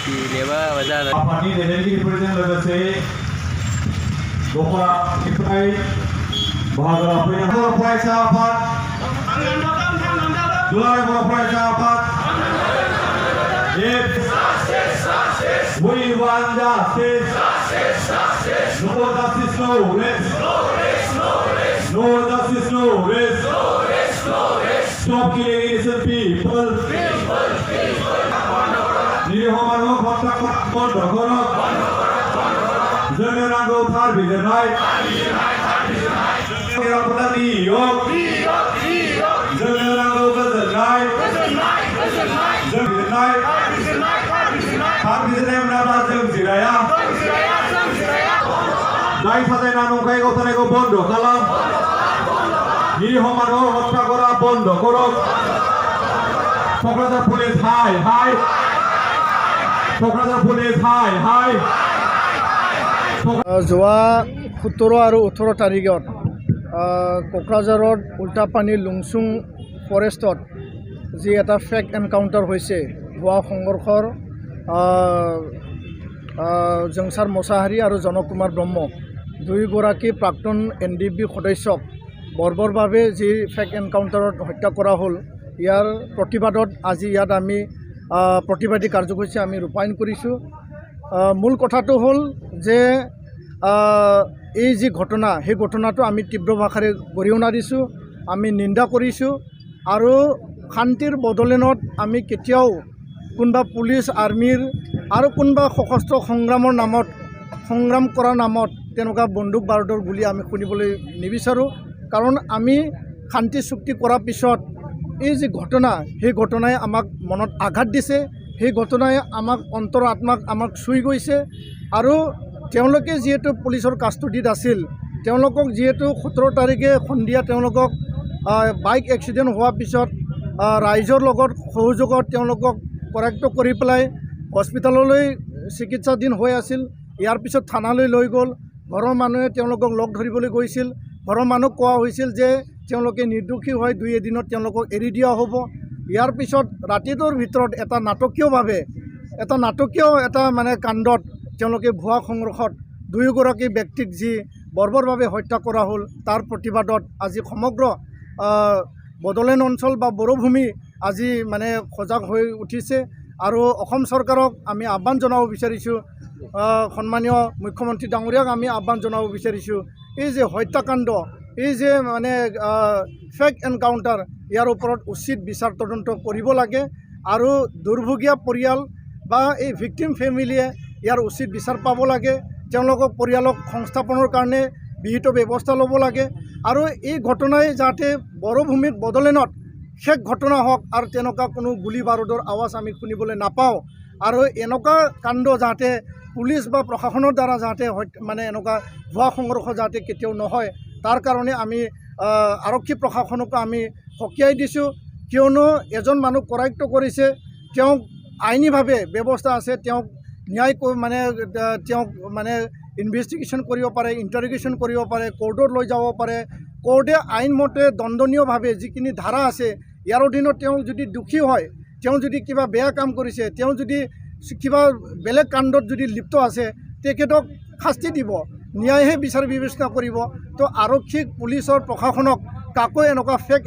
गेलेबा मोजां आफादनि दैदेनगिरिफोरजों लोगोसे दफानिफ्राय बाहागो लाफैनाय बर' फरायसा आफाद दुलाराय बर' फरायसा आफाद We want justice. No justice, no rest. No justice, no rest. Stop killing innocent people. নিরীহ মানব হত্যা বন্ধ করো জেনে রাখো তার বিজয় নিরাপত্তা নিয়োগ জেনে রাখো বিজয় জেনে তার বিজয় আমরা जों जिराया दाय साजायना नंखाय गथायनायखौ बन्द खालाम निरीह मानब हত্যা করা বন্ধ করো क'क्राझार पुलिस हाय हाय क'क्राझार पुलिस हाय हाय যোৱা 17 আৰু 18 তাৰিখত কক্ৰাঝাৰত উল্টাপানী লুংচুং ফৰেষ্টত যি এটা ফেক এনকাউণ্টাৰ হৈছে ভুৱা সংঘৰ্ষৰ জংচাৰ মোছাহাৰী আৰু জনক কুমাৰ ব্ৰহ্ম দুয়োগৰাকী প্ৰাক্তন NDB সদস্যক বৰ্বৰভাৱে যি ফেক এনকাউণ্টাৰত হত্যা কৰা হ'ল ইয়াৰ প্ৰতিবাদত আজি ইয়াত আমি প্ৰতিবাদী কাৰ্যসূচী আমি ৰূপায়ণ কৰিছোঁ। মূল কথাটো হ'ল যে এই যি ঘটনা সেই ঘটনাটো আমি তীব্ৰ ভাষাৰে গৰিহণা দিছোঁ, আমি নিন্দা কৰিছোঁ আৰু শান্তিৰ বদলেনত আমি কেতিয়াও কোনোবা পুলিচ আৰ্মিৰ আৰু কোনোবা সশস্ত্ৰ সংগ্ৰামৰ নামত সংগ্ৰাম কৰাৰ নামত তেনেকুৱা বন্দুক বাৰুদৰ গুলি আমি শুনিবলৈ নিবিচাৰোঁ। কাৰণ আমি শান্তি চুক্তি কৰাৰ পিছত এই যি ঘটনা সেই ঘটনাই আমাক মনত আঘাত দিছে, সেই ঘটনাই আমাক অন্তৰ আত্মাক আমাক চুই গৈছে আৰু তেওঁলোকে যিহেতু পুলিচৰ কাষ্টডিত আছিল তেওঁলোকক যিহেতু 17 তাৰিখে সন্ধিয়া তেওঁলোকক বাইক এক্সিডেণ্ট হোৱাৰ পিছত ৰাইজৰ লগত সহযোগত তেওঁলোকক কৰায়ত্ব কৰি পেলাই হস্পিটেললৈ চিকিৎসাধীন হৈ আছিল। ইয়াৰ পিছত থানালৈ লৈ গ'ল, ঘৰৰ মানুহে তেওঁলোকক লগ ধৰিবলৈ গৈছিল, ঘৰৰ মানুহক কোৱা হৈছিল যে তেওঁলোকে নিৰ্দোষী হয় 2 এদিনত তেওঁলোকক এৰি দিয়া হ'ব। ইয়াৰ পিছত ৰাতিটোৰ ভিতৰত এটা নাটকীয় মানে কাণ্ডত তেওঁলোকে ভুৱা সংঘৰ্ষত দুয়োগৰাকী ব্যক্তিক যি বৰ্বৰভাৱে হত্যা কৰা হ'ল তাৰ প্ৰতিবাদত আজি সমগ্ৰ বড়োলেণ্ড অঞ্চল বা বড়োভূমি আজি মানে সজাগ হৈ উঠিছে আৰু অসম চৰকাৰক আমি আহ্বান জনাব বিচাৰিছোঁ, সন্মানীয় মুখ্যমন্ত্ৰী ডাঙৰীয়াক আমি আহ্বান জনাব বিচাৰিছোঁ এই যে হত্যাকাণ্ড এই যে মানে ফেক এনকাউণ্টাৰ ইয়াৰ ওপৰত উচিত বিচাৰ তদন্ত কৰিব লাগে আৰু দুৰ্ভগীয়া পৰিয়াল বা এই ভিক্টিম ফেমিলিয়ে ইয়াৰ উচিত বিচাৰ পাব লাগে, তেওঁলোকক পৰিয়ালক সংস্থাপনৰ কাৰণে বিহিত ব্যৱস্থা ল'ব লাগে আৰু এই ঘটনাই যাতে বড়োভূমিত বড়োলেণ্ডত শেষ ঘটনা হওক আৰু তেনেকুৱা কোনো গুলি বাৰুদৰ আৱাজ আমি শুনিবলৈ নাপাওঁ আৰু এনেকুৱা কাণ্ড যাতে পুলিচ বা প্ৰশাসনৰ দ্বাৰা যাতে মানে এনেকুৱা ভুৱা সংঘৰ্ষ যাতে কেতিয়াও নহয় তাৰ কাৰণে আমি আৰক্ষী প্ৰশাসনকো আমি সকীয়াই দিছোঁ। কিয়নো এজন মানুহ কৰায়ত্ব কৰিছে, তেওঁক আইনীভাৱে ব্যৱস্থা আছে, তেওঁক ন্যায় তেওঁক মানে ইনভেষ্টিগেশ্যন কৰিব পাৰে, ইণ্টাৰগেশ্যন কৰিব পাৰে, কোৰ্টত লৈ যাব পাৰে, কোৰ্টে আইনমতে দণ্ডনীয়ভাৱে যিখিনি ধাৰা আছে ইয়াৰ অধীনত তেওঁ যদি দোষী হয়, তেওঁ যদি কিবা বেয়া কাম কৰিছে, তেওঁ যদি কিবা বেলেগ কাণ্ডত যদি লিপ্ত আছে তেখেতক শাস্তি দিব, ন্যায়হে বিচাৰ বিবেচনা কৰিব। তো আৰক্ষী পুলিচৰ প্ৰশাসনক কাকো এনেকুৱা ফেক